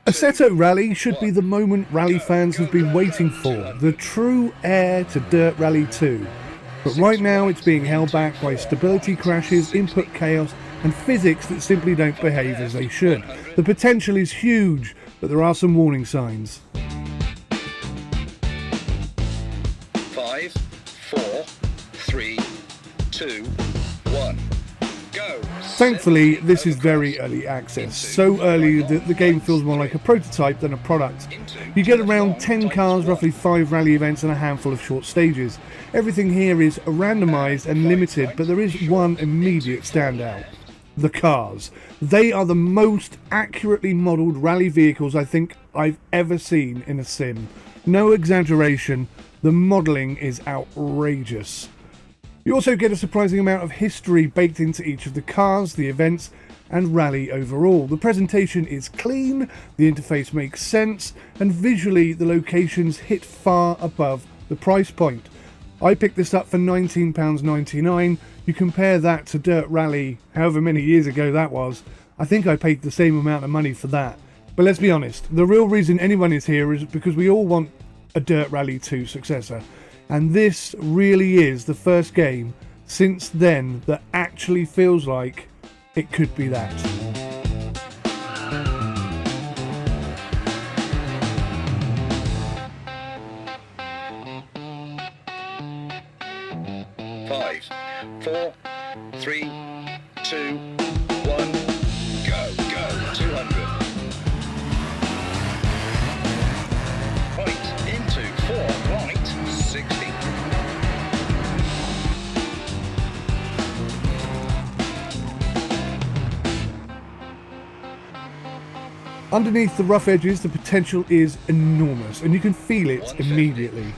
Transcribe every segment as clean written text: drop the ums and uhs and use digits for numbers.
Assetto Rally should be the moment rally fans have been waiting for, the true heir to Dirt Rally 2. But right now it's being held back by stability crashes, input chaos and physics that simply don't behave as they should. The potential is huge, but there are some warning signs. 5, 4, 3, 2, 1, go! Thankfully, this is very early access, so early that the game feels more like a prototype than a product. You get around 10 cars, roughly 5 rally events and a handful of short stages. Everything here is randomised and limited, but there is one immediate standout. The cars. They are the most accurately modelled rally vehicles I think I've ever seen in a sim. No exaggeration, the modelling is outrageous. You also get a surprising amount of history baked into each of the cars, the events, and rally overall. The presentation is clean, the interface makes sense, and visually the locations hit far above the price point. I picked this up for £19.99. You compare that to Dirt Rally, however many years ago that was, I think I paid the same amount of money for that. But let's be honest, the real reason anyone is here is because we all want a Dirt Rally 2 successor. And this really is the first game since then that actually feels like it could be that. Five, 4, 3, 2, 1, go! 200. Right into 4, right, 60. Underneath the rough edges, the potential is enormous, and you can feel it immediately.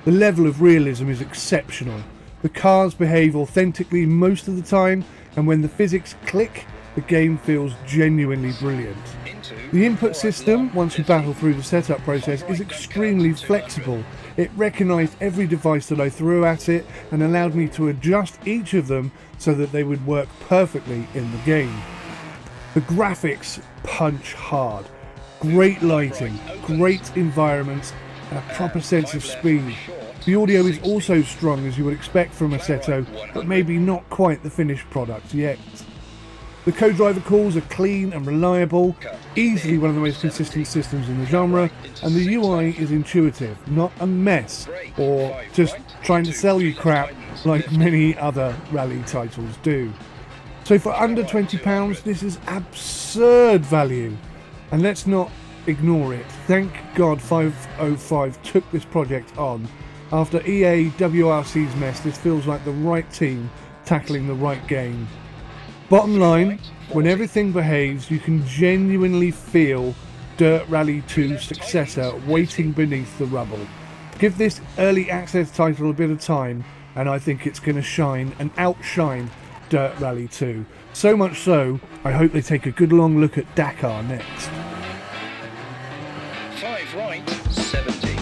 The level of realism is exceptional. The cars behave authentically most of the time, and when the physics click, the game feels genuinely brilliant. The input system, once you battle through the setup process, is extremely flexible. It recognised every device that I threw at it and allowed me to adjust each of them so that they would work perfectly in the game. The graphics punch hard. Great lighting, great environments, and a proper sense of speed. The audio is also strong as you would expect from Assetto, but maybe not quite the finished product yet. The co-driver calls are clean and reliable, easily one of the most consistent systems in the genre, and the UI is intuitive, not a mess, or just trying to sell you crap like many other rally titles do. So for under £20, this is absurd value. And let's not ignore it. Thank God 505 took this project on. After EA WRC's mess, this feels like the right team tackling the right game. Bottom line, when everything behaves, you can genuinely feel Dirt Rally 2's successor waiting beneath the rubble. Give this early access title a bit of time, and I think it's going to shine and outshine Dirt Rally 2. So much so, I hope they take a good long look at Dakar next. 5 right, 70.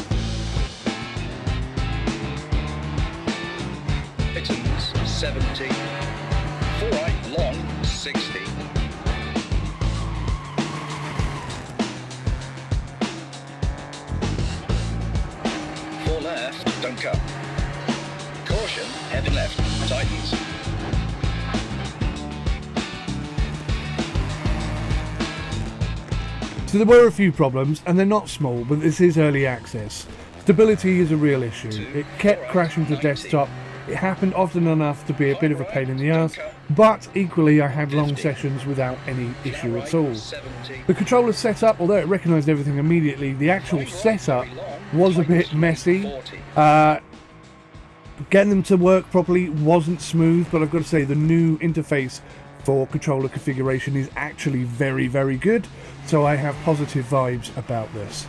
Pittons, 70. 4 right, long, 60. 4 left, don't cut. Caution, heavy left, tightens. So there were a few problems, and they're not small, but this is early access. Stability is a real issue. It kept crashing to desktop. It happened often enough to be a bit of a pain in the ass, but equally I had long sessions without any issue at all. The controller setup, although it recognised everything immediately, the actual setup was a bit messy. Getting them to work properly wasn't smooth, but I've got to say the new interface for controller configuration is actually very, very good, so I have positive vibes about this.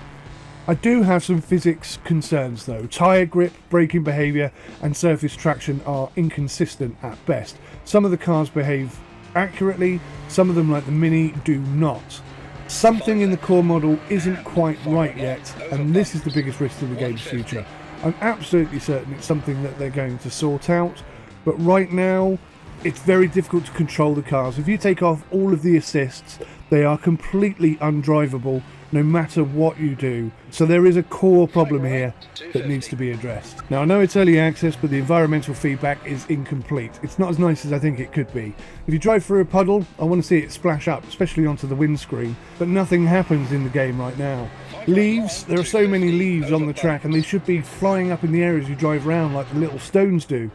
I do have some physics concerns though. Tyre grip, braking behaviour and surface traction are inconsistent at best. Some of the cars behave accurately, some of them like the Mini do not. Something in the core model isn't quite right yet, and this is the biggest risk to the game's future. I'm absolutely certain it's something that they're going to sort out, but right now it's very difficult to control the cars. If you take off all of the assists, They are completely undrivable no matter what you do. So there is a core problem here that needs to be addressed. Now I know it's early access, but the environmental feedback is incomplete. It's not as nice as I think it could be. If you drive through a puddle, I want to see it splash up, especially onto the windscreen, but nothing happens in the game right now. Leaves, there are so many leaves on the track and they should be flying up in the air as you drive around like the little stones do.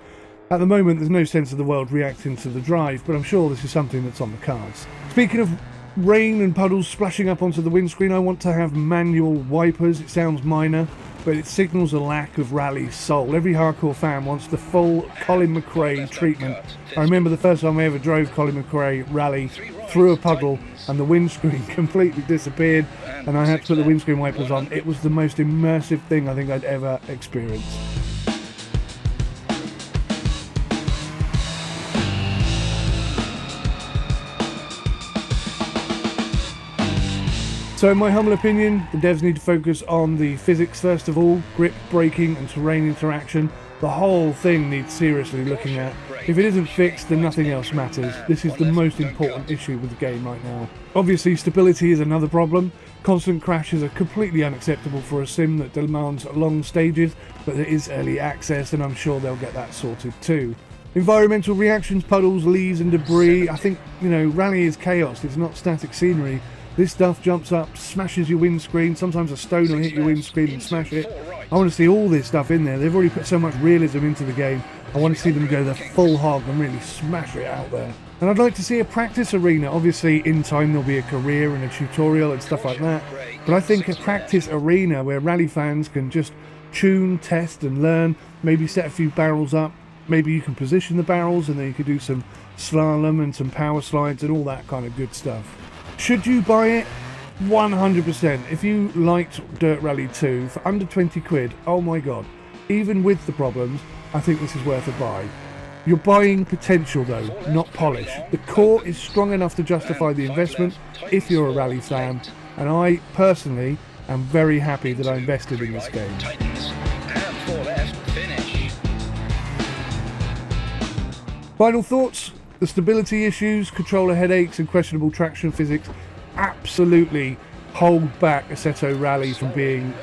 At the moment there's no sense of the world reacting to the drive, but I'm sure this is something that's on the cards. Speaking of rain and puddles splashing up onto the windscreen, I want to have manual wipers. It sounds minor, but it signals a lack of rally soul. Every hardcore fan wants the full Colin McRae treatment. I remember the first time I ever drove Colin McRae rally through a puddle and the windscreen completely disappeared and I had to put the windscreen wipers on. It was the most immersive thing I think I'd ever experienced. So in my humble opinion, the devs need to focus on the physics first of all, grip, braking and terrain interaction. The whole thing needs seriously looking at. If it isn't fixed, then nothing else matters. This is the most important issue with the game right now. Obviously, stability is another problem. Constant crashes are completely unacceptable for a sim that demands long stages, but there is early access and I'm sure they'll get that sorted too. Environmental reactions, puddles, leaves and debris. I think, rally is chaos, it's not static scenery. This stuff jumps up, smashes your windscreen, sometimes a stone will hit your windscreen and smash it. I want to see all this stuff in there. They've already put so much realism into the game. I want to see them go the full hog and really smash it out there. And I'd like to see a practice arena. Obviously in time there'll be a career and a tutorial and stuff like that. But I think a practice arena where rally fans can just tune, test and learn, maybe set a few barrels up. Maybe you can position the barrels and then you could do some slalom and some power slides and all that kind of good stuff. Should you buy it? 100%. If you liked Dirt Rally 2 for under 20 quid, oh my god, even with the problems, I think this is worth a buy. You're buying potential though, not polish. The core is strong enough to justify the investment if you're a rally fan, and I personally am very happy that I invested in this game. Final thoughts? The stability issues, controller headaches and questionable traction physics absolutely hold back Assetto Rally from being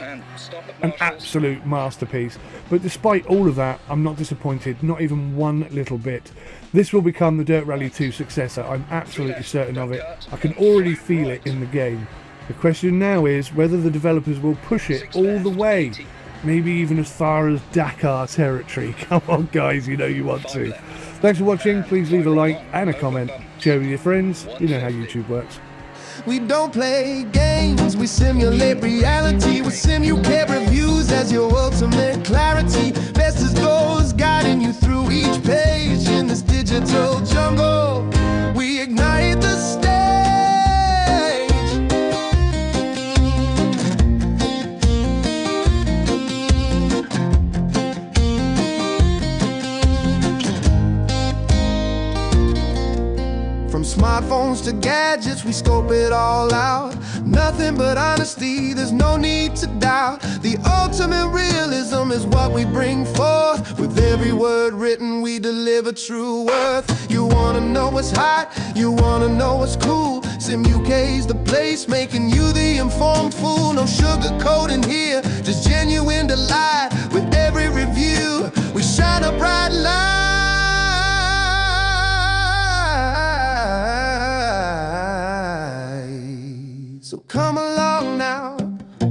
an absolute masterpiece. But despite all of that, I'm not disappointed, not even one little bit. This will become the Dirt Rally 2 successor, I'm absolutely certain of it. I can already feel it in the game. The question now is whether the developers will push it all the way, maybe even as far as Dakar territory. Come on guys, you know you want to. Thanks for watching, please leave a like and a comment, share with your friends, you know how YouTube works. We don't play games, we simulate reality with SimUK reviews as your ultimate clarity. Best as goes, guiding you through each page in this digital jungle. We ignite the stage. From smartphones to gadgets, we scope it all out. Nothing but honesty, there's no need to doubt. The ultimate realism is what we bring forth. With every word written, we deliver true worth. You wanna know what's hot, you wanna know what's cool. SimUK's the place, making you the informed fool. No sugarcoating here, just genuine delight. With every review, we shine a bright light. So come along now,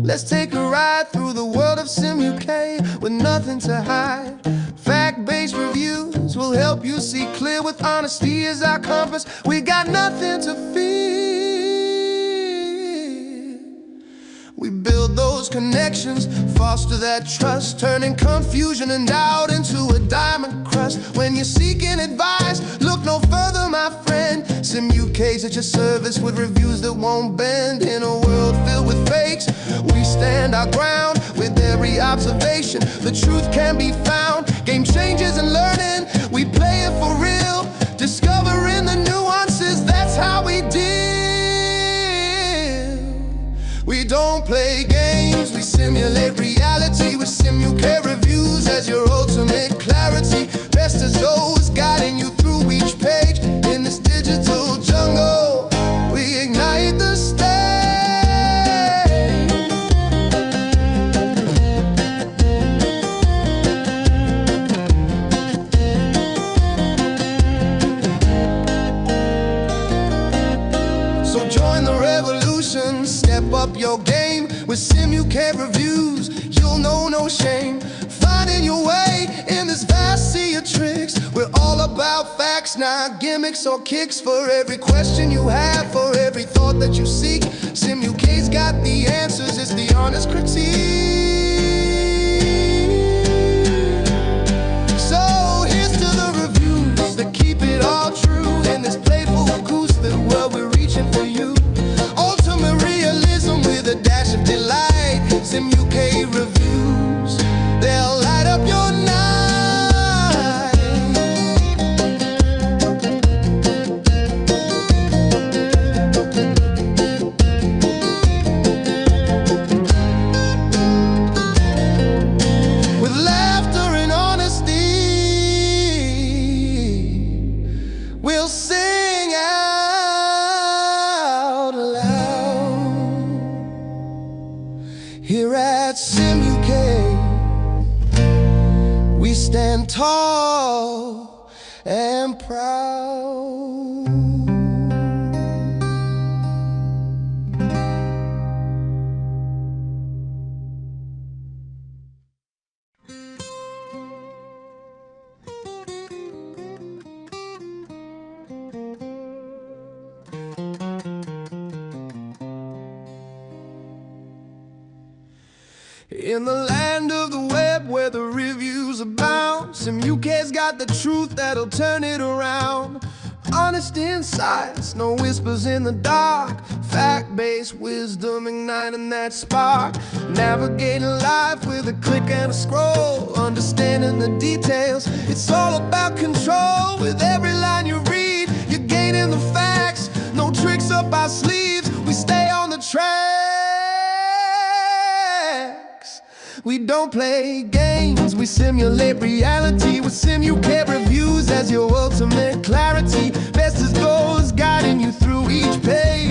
let's take a ride through the world of SimUK with nothing to hide. Fact-based reviews will help you see clear with honesty as our compass. We got nothing to fear. We build those connections, foster that trust, turning confusion and doubt into a diamond crust. When you're seeking advice, look no further, my friend. SimUK's at your service with reviews that won't bend. In a world filled with fakes, we stand our ground with every observation. The truth can be found, game changes and learning. We play it for real, discovering the nuances, that's how we deal. We don't play games, we simulate reality with SimUK reviews as your ultimate clarity. Best as those, guiding you through each page in this digital jungle. We ignite the step up your game with SimUK reviews. You'll know no shame finding your way in this vast sea of tricks. We're all about facts, not gimmicks or kicks. For every question you have, for every thought that you seek, SimUK's got the answers. It's the honest critique. So here's to the reviews that keep it all true in this playful acoustic world. We're reaching for you. Ultimate realism with a dash of delight. SimUK reviews, they'll light up your night. With laughter and honesty, we'll sing out loud. Here at SimUK, we stand tall and proud. In the land of the web where the reviews abound, SimUK's got the truth that'll turn it around. Honest insights, no whispers in the dark. Fact-based wisdom igniting that spark. Navigating life with a click and a scroll. Understanding the details, it's all about control. With every line you read, you're gaining the facts. No tricks up our sleeves, we stay on the tracks. We don't play games, we simulate reality. With SimUK reviews as your ultimate clarity. Best as goes, guiding you through each page.